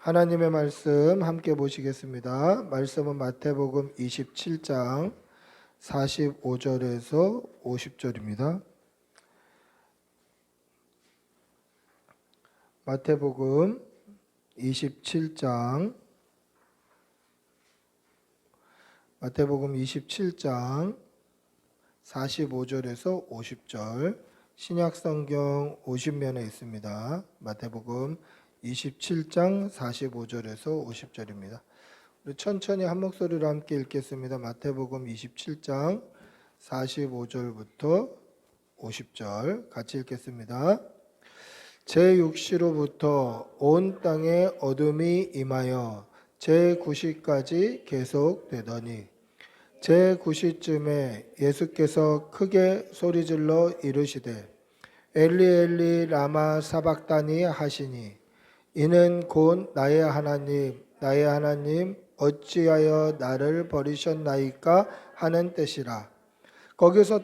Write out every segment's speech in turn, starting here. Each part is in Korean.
하나님의 말씀 함께 보시겠습니다. 말씀은 마태복음 27장 45절에서 50절입니다. 마태복음 27장 45절에서 50절, 신약성경 50면에 있습니다. 마태복음 27장 45절에서 50절입니다. 우리 천천히 한 목소리로 함께 읽겠습니다. 마태복음 27장 45절부터 50절 같이 읽겠습니다. 제6시로부터 온 땅에 어둠이 임하여 제9시까지 계속되더니 제9시쯤에 예수께서 크게 소리질러 이르시되 엘리 엘리 라마 사박다니 하시니 이는 곧 나의 하나님 나의 하나님 어찌하여 나를 버리셨나이까 하는 뜻이라. 거기서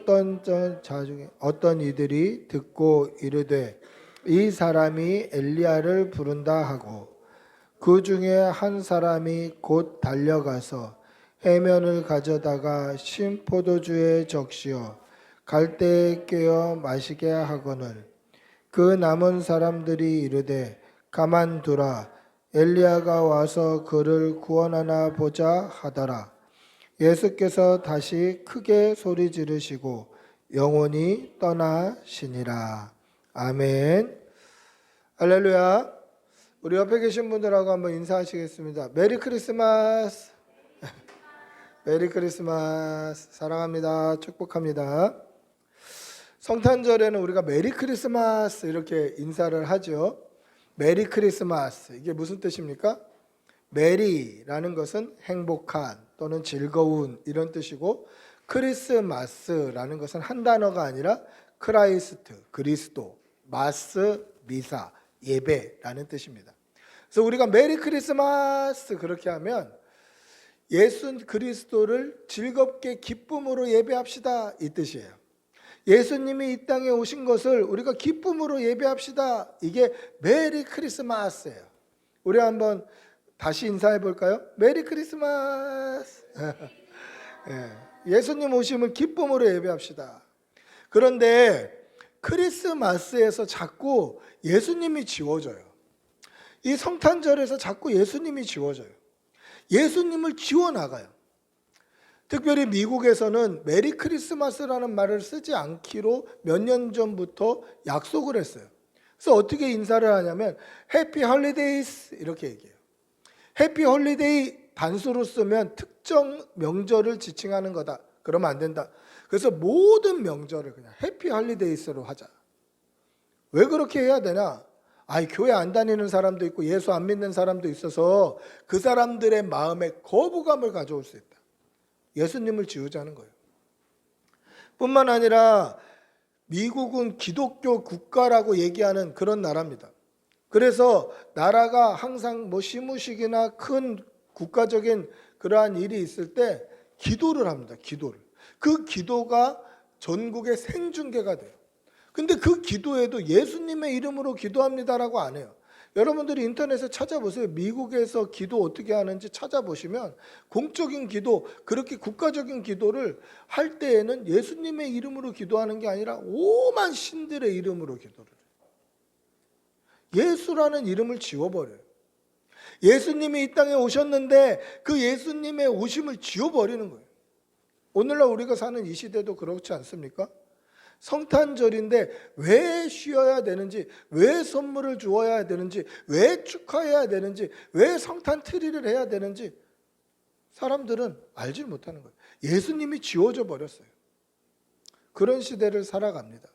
어떤 이들이 듣고 이르되 이 사람이 엘리야를 부른다 하고, 그 중에 한 사람이 곧 달려가서 해면을 가져다가 신 포도주에 적시어 갈대에 꿰어 마시게 하거늘 그 남은 사람들이 이르되 가만두라, 엘리야가 와서 그를 구원하나 보자 하더라. 예수께서 다시 크게 소리 지르시고 영원히 떠나시니라. 아멘. 할렐루야. 우리 옆에 계신 분들하고 한번 인사하시겠습니다. 메리 크리스마스. 메리 크리스마스. 사랑합니다. 축복합니다. 성탄절에는 우리가 메리 크리스마스 이렇게 인사를 하죠. 메리 크리스마스, 이게 무슨 뜻입니까? 메리라는 것은 행복한 또는 즐거운 이런 뜻이고, 크리스마스라는 것은 한 단어가 아니라 크라이스트, 그리스도, 마스, 미사, 예배라는 뜻입니다. 그래서 우리가 메리 크리스마스 그렇게 하면 예수 그리스도를 즐겁게 기쁨으로 예배합시다 이 뜻이에요. 예수님이 이 땅에 오신 것을 우리가 기쁨으로 예배합시다. 이게 메리 크리스마스예요. 우리 한번 다시 인사해 볼까요? 메리 크리스마스. 예수님 오심을 기쁨으로 예배합시다. 그런데 크리스마스에서 자꾸 예수님이 지워져요. 이 성탄절에서 자꾸 예수님이 지워져요. 예수님을 지워나가요. 특별히 미국에서는 메리 크리스마스라는 말을 쓰지 않기로 몇 년 전부터 약속을 했어요. 그래서 어떻게 인사를 하냐면 해피 홀리데이스 이렇게 얘기해요. 해피 홀리데이 단수로 쓰면 특정 명절을 지칭하는 거다. 그러면 안 된다. 그래서 모든 명절을 그냥 해피 홀리데이스로 하자. 왜 그렇게 해야 되나? 교회 안 다니는 사람도 있고 예수 안 믿는 사람도 있어서 그 사람들의 마음에 거부감을 가져올 수 있다. 예수님을 지우자는 거예요. 뿐만 아니라 미국은 기독교 국가라고 얘기하는 그런 나라입니다. 그래서 나라가 항상 시무식이나 큰 국가적인 그러한 일이 있을 때 기도를 합니다. 기도를. 그 기도가 전국에 생중계가 돼요. 근데 그 기도에도 예수님의 이름으로 기도합니다라고 안 해요. 여러분들이 인터넷에 찾아보세요. 미국에서 기도 어떻게 하는지 찾아보시면 공적인 기도, 그렇게 국가적인 기도를 할 때에는 예수님의 이름으로 기도하는 게 아니라 오만 신들의 이름으로 기도를 해요. 예수라는 이름을 지워버려요. 예수님이 이 땅에 오셨는데 그 예수님의 오심을 지워버리는 거예요. 오늘날 우리가 사는 이 시대도 그렇지 않습니까? 성탄절인데 왜 쉬어야 되는지, 왜 선물을 주어야 되는지, 왜 축하해야 되는지, 왜 성탄 트리를 해야 되는지 사람들은 알지 못하는 거예요. 예수님이 지워져 버렸어요. 그런 시대를 살아갑니다.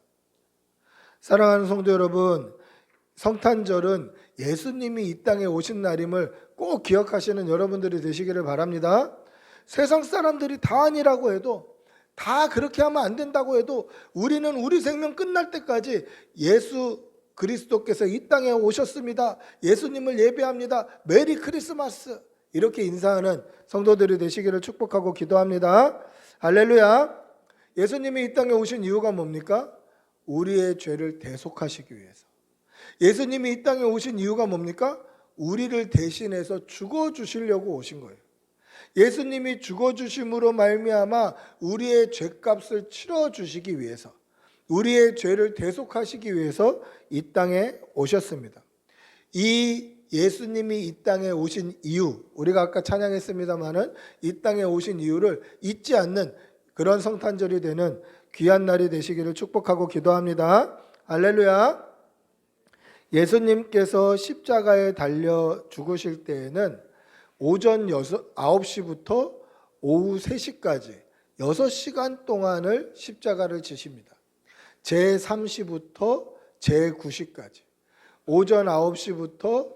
사랑하는 성도 여러분, 성탄절은 예수님이 이 땅에 오신 날임을 꼭 기억하시는 여러분들이 되시기를 바랍니다. 세상 사람들이 다 아니라고 해도, 다 그렇게 하면 안 된다고 해도 우리는 우리 생명 끝날 때까지 예수 그리스도께서 이 땅에 오셨습니다. 예수님을 예배합니다. 메리 크리스마스 이렇게 인사하는 성도들이 되시기를 축복하고 기도합니다. 할렐루야. 예수님이 이 땅에 오신 이유가 뭡니까? 우리의 죄를 대속하시기 위해서. 예수님이 이 땅에 오신 이유가 뭡니까? 우리를 대신해서 죽어주시려고 오신 거예요. 예수님이 죽어주심으로 말미암아 우리의 죄값을 치러주시기 위해서, 우리의 죄를 대속하시기 위해서 이 땅에 오셨습니다. 이 예수님이 이 땅에 오신 이유, 우리가 아까 찬양했습니다마는 이 땅에 오신 이유를 잊지 않는 그런 성탄절이 되는 귀한 날이 되시기를 축복하고 기도합니다. 할렐루야. 예수님께서 십자가에 달려 죽으실 때에는 오전 9시부터 오후 3시까지 6시간 동안을 십자가를 지십니다. 제3시부터 제9시까지 오전 9시부터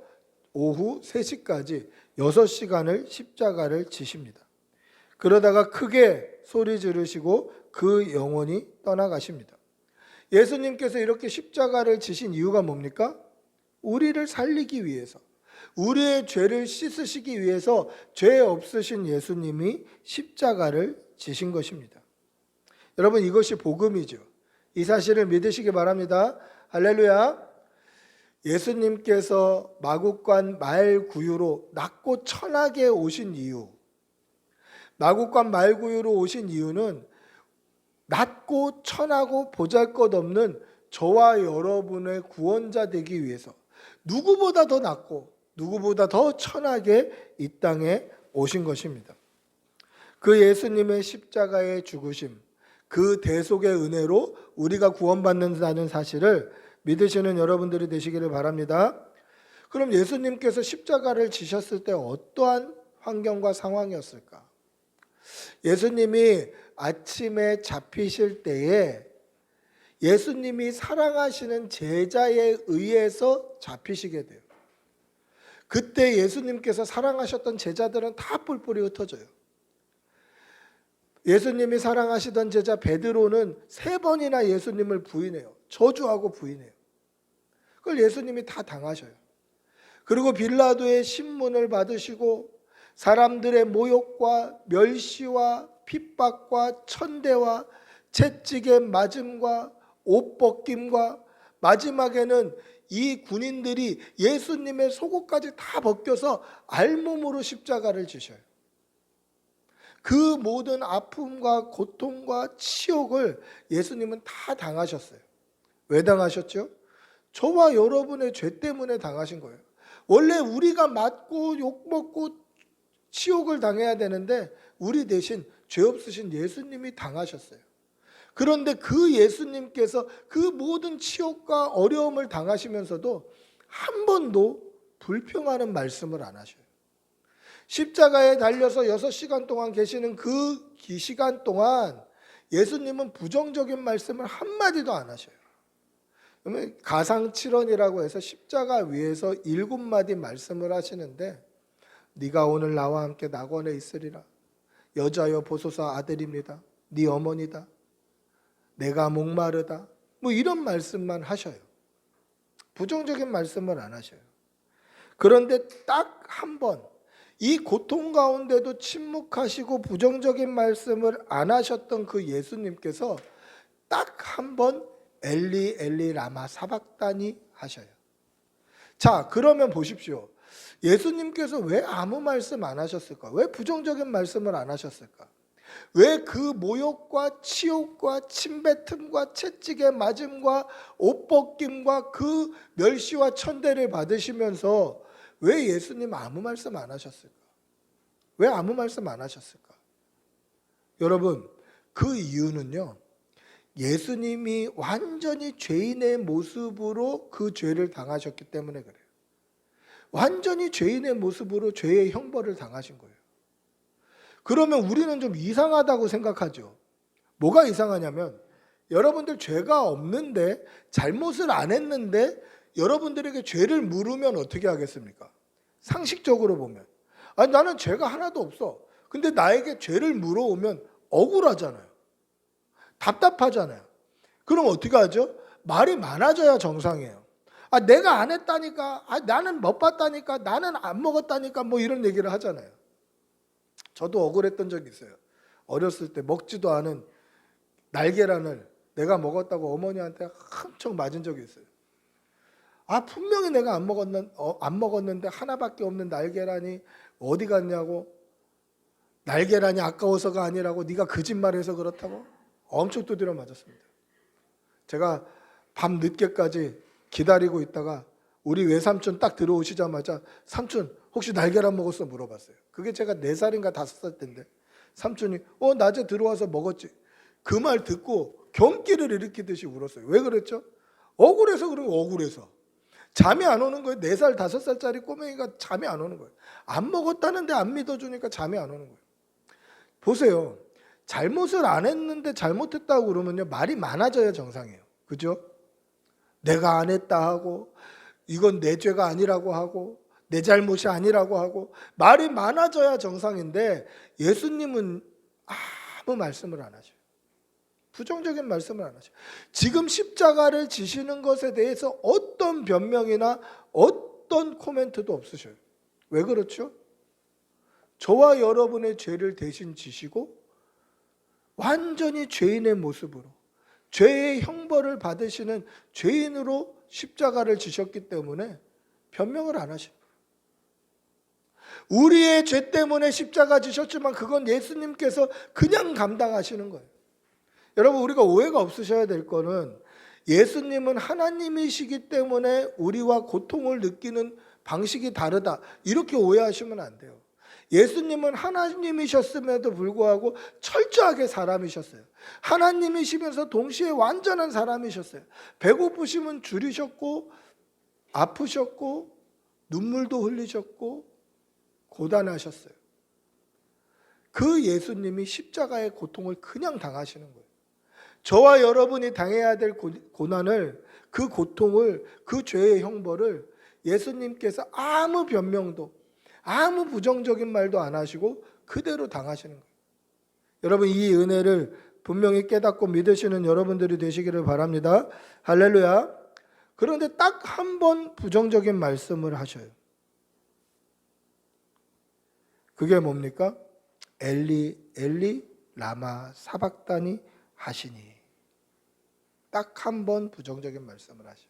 오후 3시까지 6시간을 십자가를 지십니다. 그러다가 크게 소리 지르시고 그 영혼이 떠나가십니다. 예수님께서 이렇게 십자가를 지신 이유가 뭡니까? 우리를 살리기 위해서, 우리의 죄를 씻으시기 위해서 죄 없으신 예수님이 십자가를 지신 것입니다. 여러분, 이것이 복음이죠. 이 사실을 믿으시기 바랍니다. 할렐루야. 예수님께서 마국간 말구유로 낮고 천하게 오신 이유, 마국간 말구유로 오신 이유는 낮고 천하고 보잘것없는 저와 여러분의 구원자 되기 위해서 누구보다 더 낮고 누구보다 더 천하게 이 땅에 오신 것입니다. 그 예수님의 십자가의 죽으심, 그 대속의 은혜로 우리가 구원받는다는 사실을 믿으시는 여러분들이 되시기를 바랍니다. 그럼 예수님께서 십자가를 지셨을 때 어떠한 환경과 상황이었을까? 예수님이 아침에 잡히실 때에 예수님이 사랑하시는 제자에 의해서 잡히시게 돼요. 그때 예수님께서 사랑하셨던 제자들은 다 뿔뿔이 흩어져요. 예수님이 사랑하시던 제자 베드로는 3번이나 예수님을 부인해요. 저주하고 부인해요. 그걸 예수님이 다 당하셔요. 그리고 빌라도의 신문을 받으시고 사람들의 모욕과 멸시와 핍박과 천대와 채찍의 맞음과 옷 벗김과 마지막에는 이 군인들이 예수님의 속옷까지 다 벗겨서 알몸으로 십자가를 지셔요. 그 모든 아픔과 고통과 치욕을 예수님은 다 당하셨어요. 왜 당하셨죠? 저와 여러분의 죄 때문에 당하신 거예요. 원래 우리가 맞고 욕먹고 치욕을 당해야 되는데 우리 대신 죄 없으신 예수님이 당하셨어요. 그런데 그 예수님께서 그 모든 치욕과 어려움을 당하시면서도 한 번도 불평하는 말씀을 안 하셔요. 십자가에 달려서 6시간 동안 계시는 그 시간 동안 예수님은 부정적인 말씀을 한마디도 안 하셔요. 그러면 가상칠언이라고 해서 십자가 위에서 7마디 말씀을 하시는데, 네가 오늘 나와 함께 낙원에 있으리라. 여자여 보소서 아들입니다. 네 어머니다. 내가 목마르다. 뭐 이런 말씀만 하셔요. 부정적인 말씀을 안 하셔요. 그런데 딱 한 번, 이 고통 가운데도 침묵하시고 부정적인 말씀을 안 하셨던 그 예수님께서 딱 한 번 엘리 엘리 라마 사박다니 하셔요. 자, 그러면 보십시오. 예수님께서 왜 아무 말씀 안 하셨을까? 왜 부정적인 말씀을 안 하셨을까? 왜 그 모욕과 치욕과 침뱉음과 채찍의 맞음과 옷 벗김과 그 멸시와 천대를 받으시면서 왜 예수님 아무 말씀 안 하셨을까? 왜 아무 말씀 안 하셨을까? 여러분, 그 이유는요, 예수님이 완전히 죄인의 모습으로 그 죄를 당하셨기 때문에 그래요. 완전히 죄인의 모습으로 죄의 형벌을 당하신 거예요. 그러면 우리는 좀 이상하다고 생각하죠. 뭐가 이상하냐면, 여러분들 죄가 없는데, 잘못을 안 했는데 여러분들에게 죄를 물으면 어떻게 하겠습니까? 상식적으로 보면, 아니 나는 죄가 하나도 없어. 근데 나에게 죄를 물어오면 억울하잖아요. 답답하잖아요. 그럼 어떻게 하죠? 말이 많아져야 정상이에요. 아, 내가 안 했다니까, 아, 나는 못 봤다니까, 나는 안 먹었다니까, 뭐 이런 얘기를 하잖아요. 저도 억울했던 적이 있어요. 어렸을 때 먹지도 않은 날계란을 내가 먹었다고 어머니한테 엄청 맞은 적이 있어요. 분명히 내가 안 먹었는데 하나밖에 없는 날계란이 어디 갔냐고. 날계란이 아까워서가 아니라고. 네가 거짓말해서 그렇다고. 엄청 두드려 맞았습니다. 제가 밤 늦게까지 기다리고 있다가 우리 외삼촌 딱 들어오시자마자 삼촌 혹시 날계란 먹었어? 물어봤어요. 그게 제가 4살인가 5살 때인데 삼촌이 낮에 들어와서 먹었지. 그 말 듣고 경기를 일으키듯이 울었어요. 왜 그랬죠? 억울해서 그래요. 억울해서. 잠이 안 오는 거예요. 4살 5살짜리 꼬맹이가 잠이 안 오는 거예요. 안 먹었다는데 안 믿어주니까 잠이 안 오는 거예요. 보세요. 잘못을 안 했는데 잘못했다고 그러면요, 말이 많아져야 정상이에요. 그죠? 내가 안 했다 하고 이건 내 죄가 아니라고 하고 내 잘못이 아니라고 하고 말이 많아져야 정상인데, 예수님은 아무 말씀을 안 하셔요. 부정적인 말씀을 안 하셔요. 지금 십자가를 지시는 것에 대해서 어떤 변명이나 어떤 코멘트도 없으셔요. 왜 그렇죠? 저와 여러분의 죄를 대신 지시고 완전히 죄인의 모습으로 죄의 형벌을 받으시는 죄인으로 십자가를 지셨기 때문에 변명을 안 하셔요. 우리의 죄 때문에 십자가 지셨지만 그건 예수님께서 그냥 감당하시는 거예요. 여러분, 우리가 오해가 없으셔야 될 거는 예수님은 하나님이시기 때문에 우리와 고통을 느끼는 방식이 다르다, 이렇게 오해하시면 안 돼요. 예수님은 하나님이셨음에도 불구하고 철저하게 사람이셨어요. 하나님이시면서 동시에 완전한 사람이셨어요. 배고프시면 줄이셨고 아프셨고 눈물도 흘리셨고 고단하셨어요. 그 예수님이 십자가의 고통을 그냥 당하시는 거예요. 저와 여러분이 당해야 될 고난을, 그 고통을, 그 죄의 형벌을 예수님께서 아무 변명도 아무 부정적인 말도 안 하시고 그대로 당하시는 거예요. 여러분, 이 은혜를 분명히 깨닫고 믿으시는 여러분들이 되시기를 바랍니다. 할렐루야. 그런데 딱 한 번 부정적인 말씀을 하셔요. 그게 뭡니까? 엘리 엘리 라마 사박다니 하시니. 딱 한 번 부정적인 말씀을 하셔요.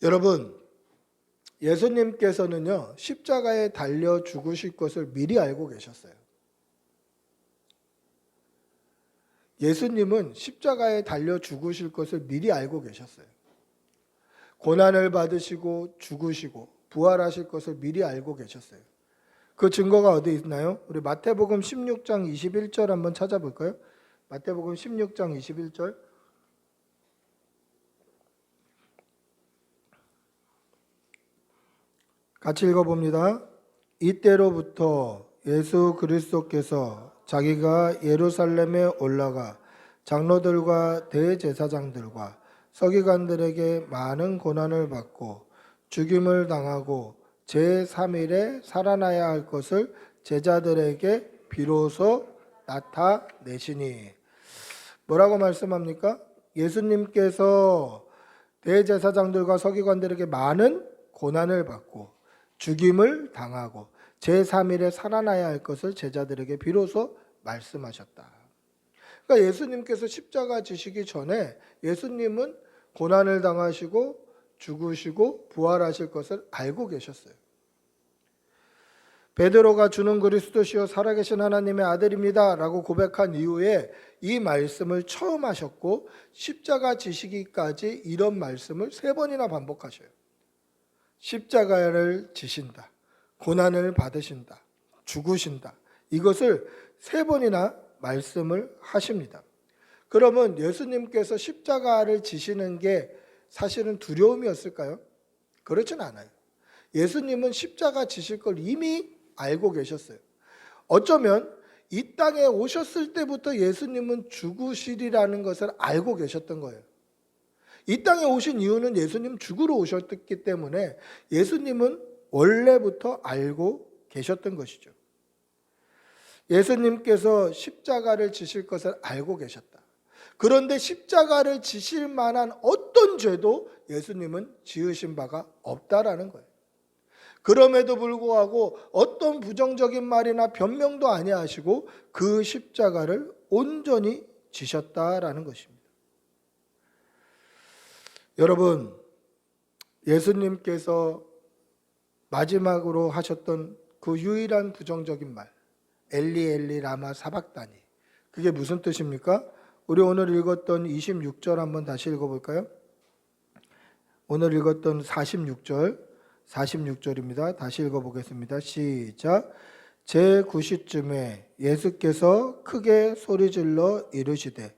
여러분, 예수님께서는요, 십자가에 달려 죽으실 것을 미리 알고 계셨어요. 예수님은 십자가에 달려 죽으실 것을 미리 알고 계셨어요. 고난을 받으시고 죽으시고 부활하실 것을 미리 알고 계셨어요. 그 증거가 어디 있나요? 우리 마태복음 16장 21절 한번 찾아볼까요? 마태복음 16장 21절. 같이 읽어봅니다. 이때로부터 예수 그리스도께서 자기가 예루살렘에 올라가 장로들과 대제사장들과 서기관들에게 많은 고난을 받고 죽임을 당하고 제3일에 살아나야 할 것을 제자들에게 비로소 나타내시니. 뭐라고 말씀합니까? 예수님께서 대제사장들과 서기관들에게 많은 고난을 받고 죽임을 당하고 제3일에 살아나야 할 것을 제자들에게 비로소 말씀하셨다. 그러니까 예수님께서 십자가 지시기 전에 예수님은 고난을 당하시고 죽으시고 부활하실 것을 알고 계셨어요. 베드로가 주는 그리스도시요 살아계신 하나님의 아들입니다 라고 고백한 이후에 이 말씀을 처음 하셨고, 십자가 지시기까지 이런 말씀을 3번이나 반복하셔요. 십자가를 지신다, 고난을 받으신다, 죽으신다, 이것을 3번이나 말씀을 하십니다. 그러면 예수님께서 십자가를 지시는 게 사실은 두려움이었을까요? 그렇진 않아요. 예수님은 십자가 지실 걸 이미 알고 계셨어요. 어쩌면 이 땅에 오셨을 때부터 예수님은 죽으시리라는 것을 알고 계셨던 거예요. 이 땅에 오신 이유는 예수님 죽으러 오셨기 때문에 예수님은 원래부터 알고 계셨던 것이죠. 예수님께서 십자가를 지실 것을 알고 계셨다. 그런데 십자가를 지실 만한 어떤 죄도 예수님은 지으신 바가 없다라는 거예요. 그럼에도 불구하고 어떤 부정적인 말이나 변명도 아니하시고 그 십자가를 온전히 지셨다라는 것입니다. 여러분, 예수님께서 마지막으로 하셨던 그 유일한 부정적인 말, 엘리 엘리 라마 사박다니. 그게 무슨 뜻입니까? 우리 오늘 읽었던 26절 한번 다시 읽어볼까요? 오늘 읽었던 46절입니다. 다시 읽어보겠습니다. 시작. 제9시쯤에 예수께서 크게 소리질러 이르시되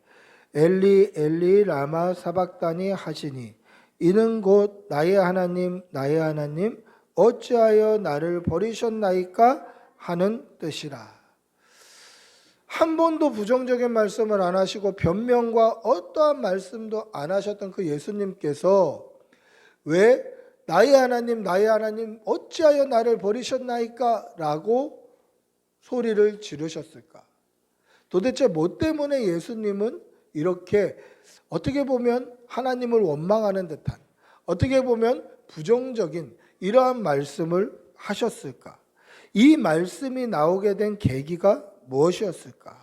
엘리 엘리 라마 사박다니 하시니 이는 곧 나의 하나님 나의 하나님 어찌하여 나를 버리셨나이까 하는 뜻이라. 한 번도 부정적인 말씀을 안 하시고 변명과 어떠한 말씀도 안 하셨던 그 예수님께서 왜 나의 하나님 어찌하여 나를 버리셨나이까 라고 소리를 지르셨을까? 도대체 뭐 때문에 예수님은 이렇게 어떻게 보면 하나님을 원망하는 듯한, 어떻게 보면 부정적인 이러한 말씀을 하셨을까? 이 말씀이 나오게 된 계기가 무엇이었을까?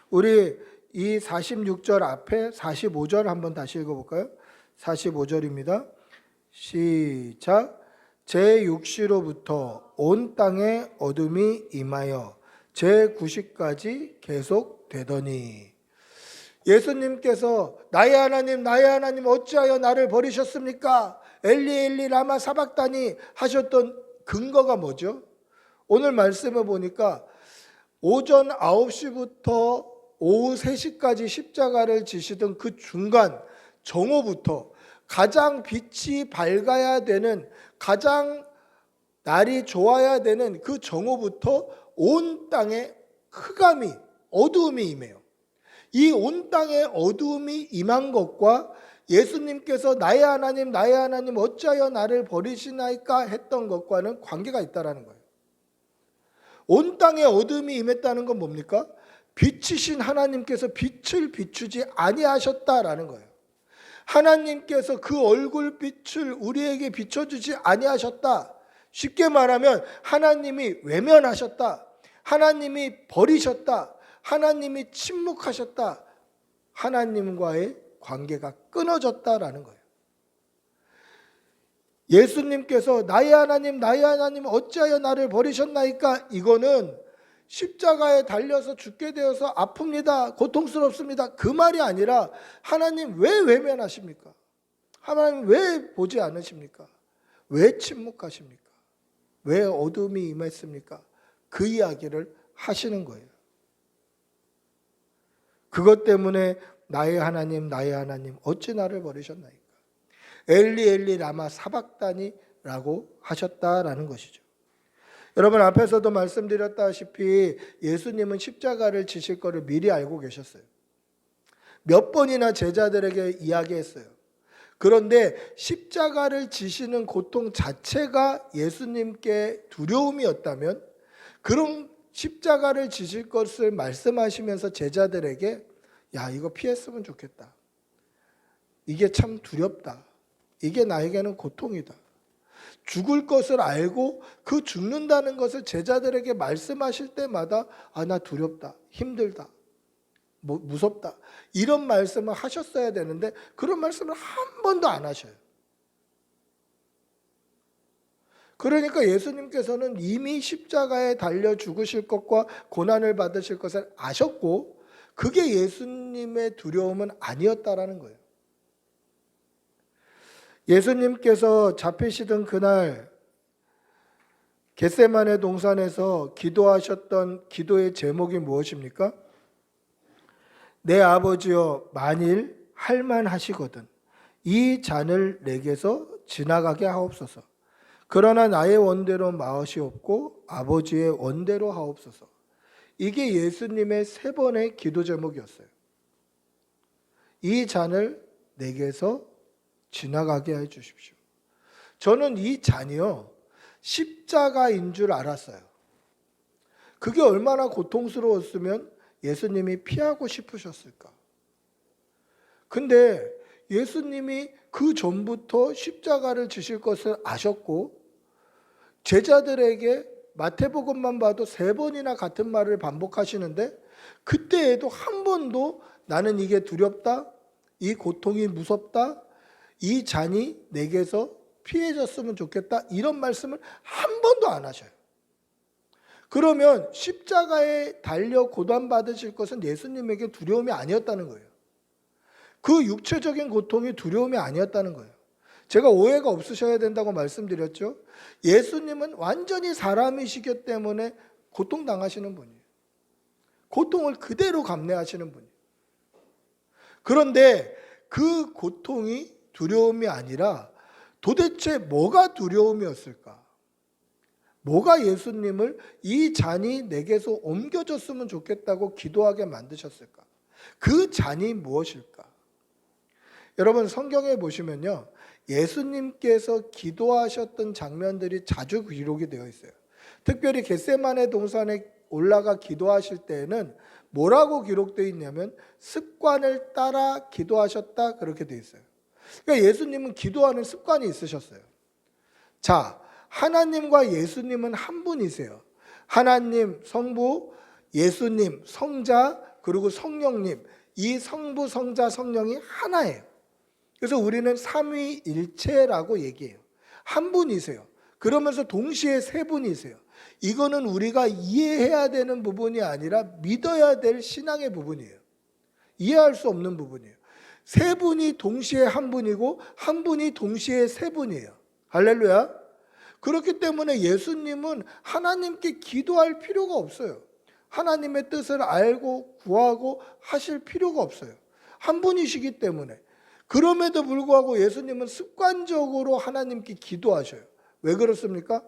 우리 이 46절 앞에 45절 한번 다시 읽어볼까요? 45절입니다. 시작. 제6시로부터 온 땅에 어둠이 임하여 제9시까지 계속되더니. 예수님께서 나의 하나님 어찌하여 나를 버리셨습니까? 엘리 엘리 라마 사박다니 하셨던 근거가 뭐죠? 오늘 말씀을 보니까 오전 9시부터 오후 3시까지 십자가를 지시던 그 중간 정오부터 가장 빛이 밝아야 되는, 가장 날이 좋아야 되는 그 정오부터 온 땅에 흑암이, 어두움이 임해요. 이 온 땅에 어두움이 임한 것과 예수님께서 나의 하나님 어찌하여 나를 버리시나이까 했던 것과는 관계가 있다는 거예요. 온 땅에 어둠이 임했다는 건 뭡니까? 빛이신 하나님께서 빛을 비추지 아니하셨다라는 거예요. 하나님께서 그 얼굴빛을 우리에게 비춰주지 아니하셨다. 쉽게 말하면 하나님이 외면하셨다. 하나님이 버리셨다. 하나님이 침묵하셨다. 하나님과의 관계가 끊어졌다라는 거예요. 예수님께서 나의 하나님 어찌하여 나를 버리셨나이까? 이거는 십자가에 달려서 죽게 되어서 아픕니다. 고통스럽습니다. 그 말이 아니라 하나님 왜 외면하십니까? 하나님 왜 보지 않으십니까? 왜 침묵하십니까? 왜 어둠이 임했습니까? 그 이야기를 하시는 거예요. 그것 때문에 나의 하나님 어찌 나를 버리셨나이까? 엘리 엘리 라마 사박다니라고 하셨다라는 것이죠. 여러분, 앞에서도 말씀드렸다시피 예수님은 십자가를 지실 것을 미리 알고 계셨어요. 몇 번이나 제자들에게 이야기했어요. 그런데 십자가를 지시는 고통 자체가 예수님께 두려움이었다면, 그런 십자가를 지실 것을 말씀하시면서 제자들에게 야, 이거 피했으면 좋겠다. 이게 참 두렵다. 이게 나에게는 고통이다. 죽을 것을 알고 그 죽는다는 것을 제자들에게 말씀하실 때마다 아, 나 두렵다, 힘들다, 무섭다, 이런 말씀을 하셨어야 되는데 그런 말씀을 한 번도 안 하셔요. 그러니까 예수님께서는 이미 십자가에 달려 죽으실 것과 고난을 받으실 것을 아셨고 그게 예수님의 두려움은 아니었다라는 거예요. 예수님께서 잡히시던 그날 겟세마네 동산에서 기도하셨던 기도의 제목이 무엇입니까? 내 아버지여, 만일 할만하시거든 이 잔을 내게서 지나가게 하옵소서. 그러나 나의 원대로 마으시옵고 아버지의 원대로 하옵소서. 이게 예수님의 3번의 기도 제목이었어요. 이 잔을 내게서 지나가게 해 주십시오. 저는 이 잔이요, 십자가인 줄 알았어요. 그게 얼마나 고통스러웠으면 예수님이 피하고 싶으셨을까. 근데 예수님이 그 전부터 십자가를 지실 것을 아셨고 제자들에게 마태복음만 봐도 3번이나 같은 말을 반복하시는데 그때에도 한 번도 나는 이게 두렵다, 이 고통이 무섭다, 이 잔이 내게서 피해졌으면 좋겠다, 이런 말씀을 한 번도 안 하셔요. 그러면 십자가에 달려 고난받으실 것은 예수님에게 두려움이 아니었다는 거예요. 그 육체적인 고통이 두려움이 아니었다는 거예요. 제가 오해가 없으셔야 된다고 말씀드렸죠. 예수님은 완전히 사람이시기 때문에 고통당하시는 분이에요. 고통을 그대로 감내하시는 분이에요. 그런데 그 고통이 두려움이 아니라 도대체 뭐가 두려움이었을까? 뭐가 예수님을 이 잔이 내게서 옮겨졌으면 좋겠다고 기도하게 만드셨을까? 그 잔이 무엇일까? 여러분, 성경에 보시면요, 예수님께서 기도하셨던 장면들이 자주 기록이 되어 있어요. 특별히 겟세마네 동산에 올라가 기도하실 때에는 뭐라고 기록되어 있냐면 습관을 따라 기도하셨다, 그렇게 되어 있어요. 그러니까 예수님은 기도하는 습관이 있으셨어요. 자, 하나님과 예수님은 한 분이세요. 하나님 성부, 예수님 성자, 그리고 성령님, 이 성부, 성자, 성령이 하나예요. 그래서 우리는 삼위일체라고 얘기해요. 한 분이세요. 그러면서 동시에 세 분이세요. 이거는 우리가 이해해야 되는 부분이 아니라 믿어야 될 신앙의 부분이에요. 이해할 수 없는 부분이에요. 세 분이 동시에 한 분이고 한 분이 동시에 세 분이에요. 할렐루야. 그렇기 때문에 예수님은 하나님께 기도할 필요가 없어요. 하나님의 뜻을 알고 구하고 하실 필요가 없어요. 한 분이시기 때문에. 그럼에도 불구하고 예수님은 습관적으로 하나님께 기도하셔요. 왜 그렇습니까?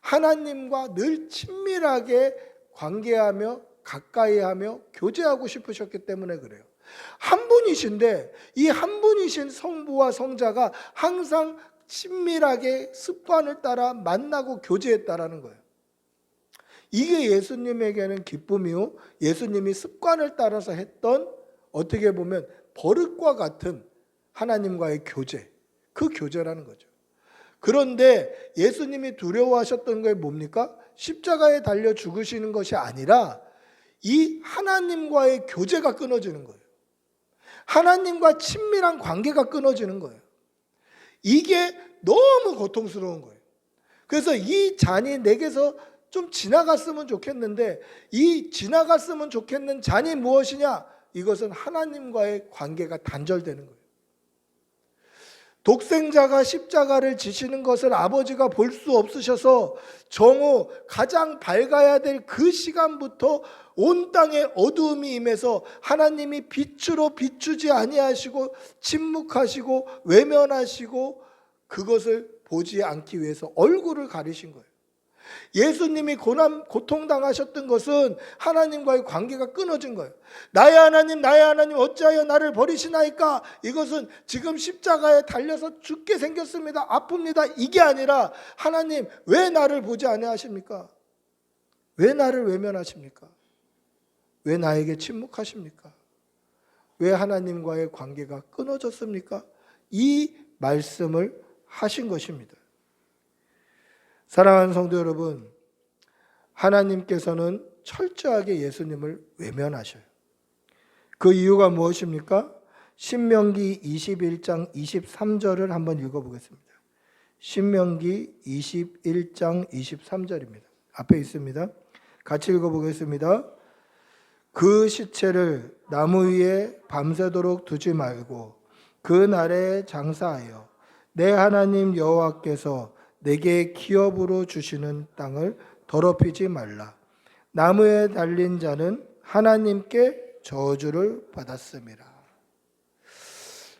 하나님과 늘 친밀하게 관계하며 가까이하며 교제하고 싶으셨기 때문에 그래요. 한 분이신데 이 한 분이신 성부와 성자가 항상 친밀하게 습관을 따라 만나고 교제했다라는 거예요. 이게 예수님에게는 기쁨이요, 예수님이 습관을 따라서 했던, 어떻게 보면 버릇과 같은 하나님과의 교제, 그 교제라는 거죠. 그런데 예수님이 두려워하셨던 게 뭡니까? 십자가에 달려 죽으시는 것이 아니라 이 하나님과의 교제가 끊어지는 거예요. 하나님과 친밀한 관계가 끊어지는 거예요. 이게 너무 고통스러운 거예요. 그래서 이 잔이 내게서 좀 지나갔으면 좋겠는데, 이 지나갔으면 좋겠는 잔이 무엇이냐? 이것은 하나님과의 관계가 단절되는 거예요. 독생자가 십자가를 지시는 것을 아버지가 볼 수 없으셔서 정오 가장 밝아야 될 그 시간부터 온 땅에 어두움이 임해서 하나님이 빛으로 비추지 아니하시고 침묵하시고 외면하시고 그것을 보지 않기 위해서 얼굴을 가리신 거예요. 예수님이 고통당하셨던 것은 하나님과의 관계가 끊어진 거예요. 나의 하나님 어찌하여 나를 버리시나이까? 이것은 지금 십자가에 달려서 죽게 생겼습니다, 아픕니다, 이게 아니라 하나님 왜 나를 보지 아니하십니까? 왜 나를 외면하십니까? 왜 나에게 침묵하십니까? 왜 하나님과의 관계가 끊어졌습니까? 이 말씀을 하신 것입니다. 사랑하는 성도 여러분, 하나님께서는 철저하게 예수님을 외면하셔요. 그 이유가 무엇입니까? 신명기 21장 23절을 한번 읽어보겠습니다. 신명기 21장 23절입니다. 앞에 있습니다. 같이 읽어보겠습니다. 그 시체를 나무 위에 밤새도록 두지 말고 그 날에 장사하여 내 하나님 여호와께서 내게 기업으로 주시는 땅을 더럽히지 말라. 나무에 달린 자는 하나님께 저주를 받았음이라.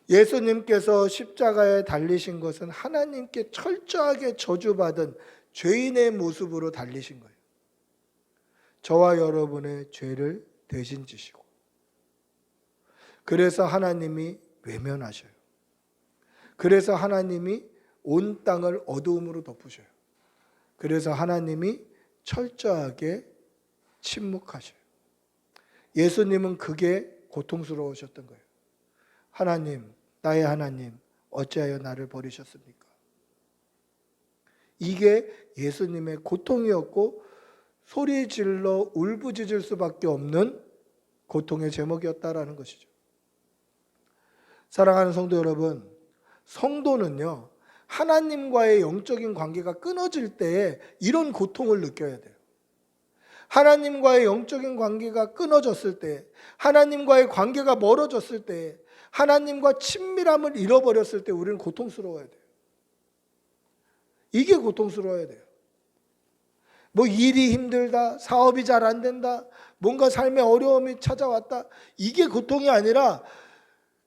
예수님께서 십자가에 달리신 것은 하나님께 철저하게 저주받은 죄인의 모습으로 달리신 거예요. 저와 여러분의 죄를 대신 지시고, 그래서 하나님이 외면하셔요. 그래서 하나님이 온 땅을 어두움으로 덮으셔요. 그래서 하나님이 철저하게 침묵하셔요. 예수님은 그게 고통스러우셨던 거예요. 하나님, 나의 하나님, 어찌하여 나를 버리셨습니까? 이게 예수님의 고통이었고 소리 질러 울부짖을 수밖에 없는 고통의 제목이었다라는 것이죠. 사랑하는 성도 여러분, 성도는요, 하나님과의 영적인 관계가 끊어질 때에 이런 고통을 느껴야 돼요. 하나님과의 영적인 관계가 끊어졌을 때, 하나님과의 관계가 멀어졌을 때, 하나님과 친밀함을 잃어버렸을 때 우리는 고통스러워야 돼요. 이게 고통스러워야 돼요. 뭐 일이 힘들다, 사업이 잘 안 된다, 뭔가 삶에 어려움이 찾아왔다, 이게 고통이 아니라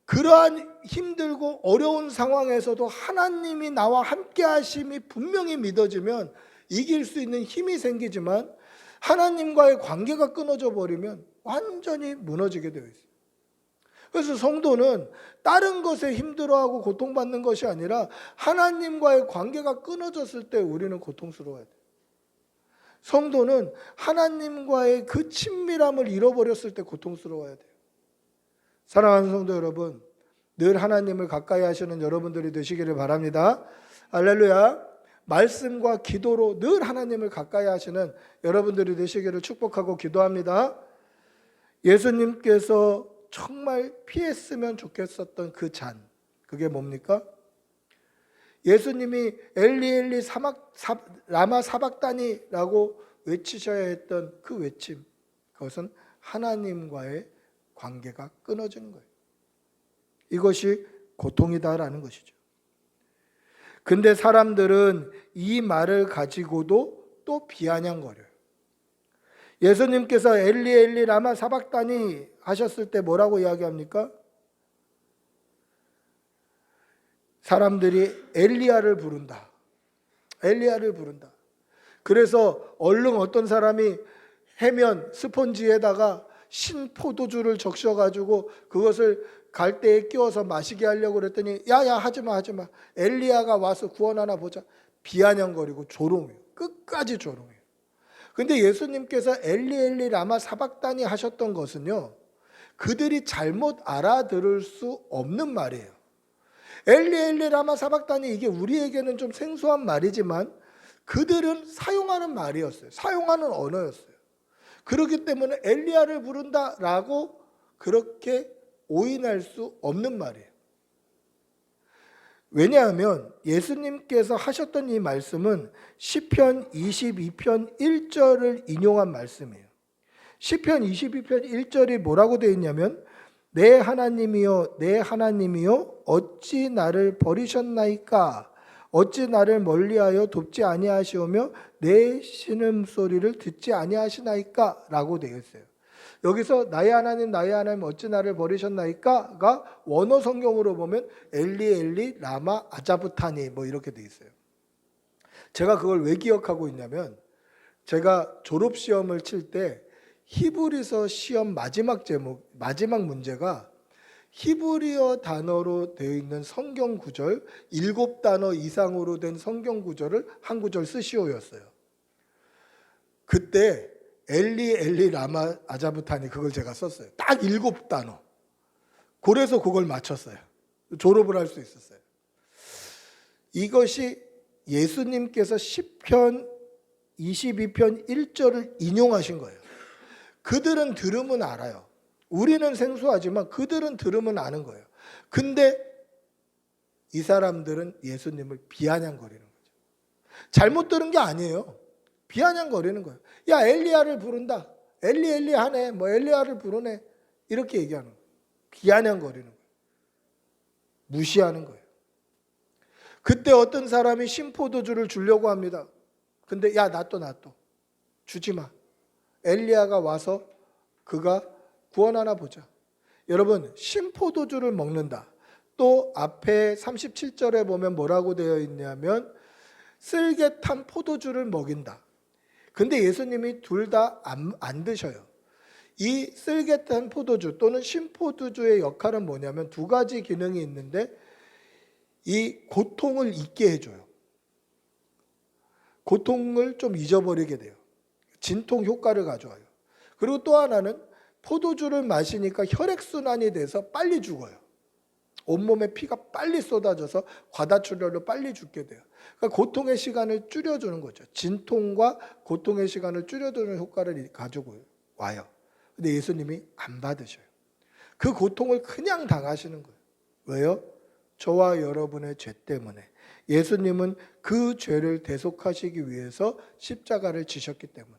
그러한 힘들고 어려운 상황에서도 하나님이 나와 함께 하심이 분명히 믿어지면 이길 수 있는 힘이 생기지만, 하나님과의 관계가 끊어져 버리면 완전히 무너지게 되어 있어요. 그래서 성도는 다른 것에 힘들어하고 고통받는 것이 아니라 하나님과의 관계가 끊어졌을 때 우리는 고통스러워야 돼요. 성도는 하나님과의 그 친밀함을 잃어버렸을 때 고통스러워야 돼요. 사랑하는 성도 여러분, 늘 하나님을 가까이 하시는 여러분들이 되시기를 바랍니다. 할렐루야. 말씀과 기도로 늘 하나님을 가까이 하시는 여러분들이 되시기를 축복하고 기도합니다. 예수님께서 정말 피했으면 좋겠었던 그 잔, 그게 뭡니까? 예수님이 엘리 엘리 라마 사박다니라고 외치셔야 했던 그 외침, 그것은 하나님과의 관계가 끊어지는 거예요. 이것이 고통이다라는 것이죠. 근데 사람들은 이 말을 가지고도 또 비아냥거려요. 예수님께서 엘리 엘리 라마 사박다니 하셨을 때 뭐라고 이야기합니까? 사람들이 엘리야를 부른다. 엘리야를 부른다. 그래서 얼른 어떤 사람이 해면 스폰지에다가 신포도주를 적셔가지고 그것을 갈대에 끼워서 마시게 하려고 그랬더니 야야 하지마 엘리야가 와서 구원하나 보자. 비아냥거리고 조롱해요. 끝까지 조롱해요. 근데 예수님께서 엘리 엘리 라마 사박다니 하셨던 것은요, 그들이 잘못 알아들을 수 없는 말이에요. 엘리 엘리 라마 사박다니, 이게 우리에게는 좀 생소한 말이지만 그들은 사용하는 말이었어요. 사용하는 언어였어요. 그렇기 때문에 엘리야를 부른다라고 그렇게 오인할 수 없는 말이에요. 왜냐하면 예수님께서 하셨던 이 말씀은 시편 22편 1절을 인용한 말씀이에요. 시편 22편 1절이 뭐라고 되어 있냐면, 내 하나님이여 내 하나님이여 어찌 나를 버리셨나이까, 어찌 나를 멀리하여 돕지 아니하시오며 내 신음소리를 듣지 아니하시나이까 라고 되어 있어요. 여기서 나의 하나님 어찌 나를 버리셨나이까가 원어 성경으로 보면 엘리 엘리 라마 아자부타니 뭐 이렇게 되어 있어요. 제가 그걸 왜 기억하고 있냐면, 제가 졸업시험을 칠 때 히브리서 시험 마지막 문제가 히브리어 단어로 되어 있는 성경 구절 7단어 이상으로 된 성경 구절을 한 구절 쓰시오였어요. 그때 엘리 엘리 라마 아자부타니 그걸 제가 썼어요. 딱 7단어. 그래서 그걸 맞췄어요. 졸업을 할 수 있었어요. 이것이 예수님께서 시편 22편 1절을 인용하신 거예요. 그들은 들으면 알아요. 우리는 생소하지만 그들은 들으면 아는 거예요. 근데 이 사람들은 예수님을 비아냥거리는 거죠. 잘못 들은 게 아니에요. 비아냥거리는 거예요. 야 엘리야를 부른다. 엘리 엘리 하네. 뭐 엘리야를 부르네. 이렇게 얘기하는 거예요. 비아냥거리는 거예요. 무시하는 거예요. 그때 어떤 사람이 신포도주를 주려고 합니다. 근데 야 놔둬 주지 마. 엘리야가 와서 그가 구원하나 보자. 여러분, 신포도주를 먹는다. 또 앞에 37절에 보면 뭐라고 되어 있냐면 쓸개탄 포도주를 먹인다. 근데 예수님이 둘 다 안 드셔요. 이 쓸개탄 포도주 또는 신포도주의 역할은 뭐냐면 두 가지 기능이 있는데, 이 고통을 잊게 해줘요. 고통을 좀 잊어버리게 돼요. 진통 효과를 가져와요. 그리고 또 하나는 포도주를 마시니까 혈액순환이 돼서 빨리 죽어요. 온몸에 피가 빨리 쏟아져서 과다출혈로 빨리 죽게 돼요. 그러니까 고통의 시간을 줄여주는 거죠. 진통과 고통의 시간을 줄여주는 효과를 가지고 와요. 근데 예수님이 안 받으셔요. 그 고통을 그냥 당하시는 거예요. 왜요? 저와 여러분의 죄 때문에, 예수님은 그 죄를 대속하시기 위해서 십자가를 지셨기 때문에.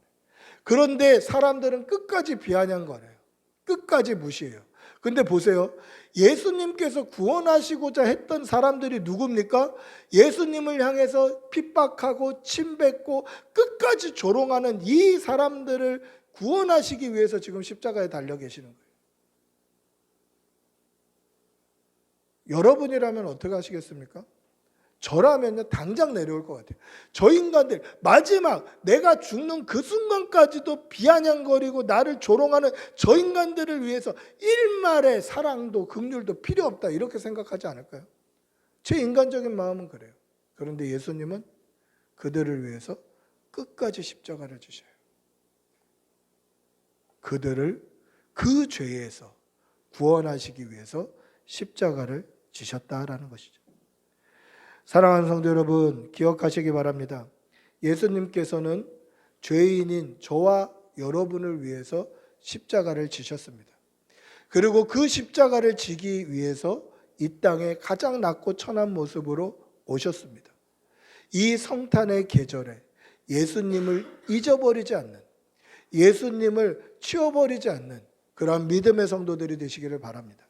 그런데 사람들은 끝까지 비아냥거려요. 끝까지 무시해요. 근데 보세요. 예수님께서 구원하시고자 했던 사람들이 누굽니까? 예수님을 향해서 핍박하고 침뱉고 끝까지 조롱하는 이 사람들을 구원하시기 위해서 지금 십자가에 달려 계시는 거예요. 여러분이라면 어떻게 하시겠습니까? 저라면요 당장 내려올 것 같아요. 저 인간들 마지막 내가 죽는 그 순간까지도 비아냥거리고 나를 조롱하는 저 인간들을 위해서 일말의 사랑도 긍휼도 필요 없다 이렇게 생각하지 않을까요? 제 인간적인 마음은 그래요. 그런데 예수님은 그들을 위해서 끝까지 십자가를 지셔요. 그들을 그 죄에서 구원하시기 위해서 십자가를 지셨다라는 것이죠. 사랑하는 성도 여러분, 기억하시기 바랍니다. 예수님께서는 죄인인 저와 여러분을 위해서 십자가를 지셨습니다. 그리고 그 십자가를 지기 위해서 이 땅에 가장 낮고 천한 모습으로 오셨습니다. 이 성탄의 계절에 예수님을 잊어버리지 않는, 예수님을 치워버리지 않는 그러한 믿음의 성도들이 되시기를 바랍니다.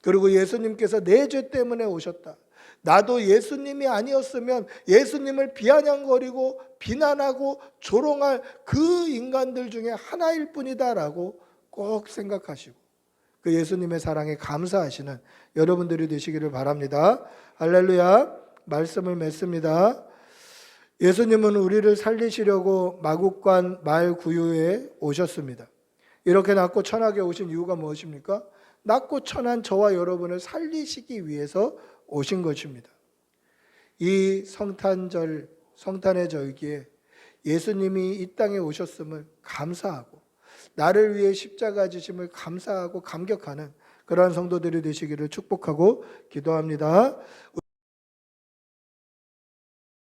그리고 예수님께서 내 죄 때문에 오셨다. 나도 예수님이 아니었으면 예수님을 비아냥거리고 비난하고 조롱할 그 인간들 중에 하나일 뿐이다라고 꼭 생각하시고 그 예수님의 사랑에 감사하시는 여러분들이 되시기를 바랍니다. 할렐루야. 말씀을 맺습니다. 예수님은 우리를 살리시려고 마국간 말구유에 오셨습니다. 이렇게 낮고 천하게 오신 이유가 무엇입니까? 낮고 천한 저와 여러분을 살리시기 위해서 오신 것입니다. 이 성탄절, 성탄의 절기에 예수님이 이 땅에 오셨음을 감사하고 나를 위해 십자가 지심을 감사하고 감격하는 그러한 성도들이 되시기를 축복하고 기도합니다.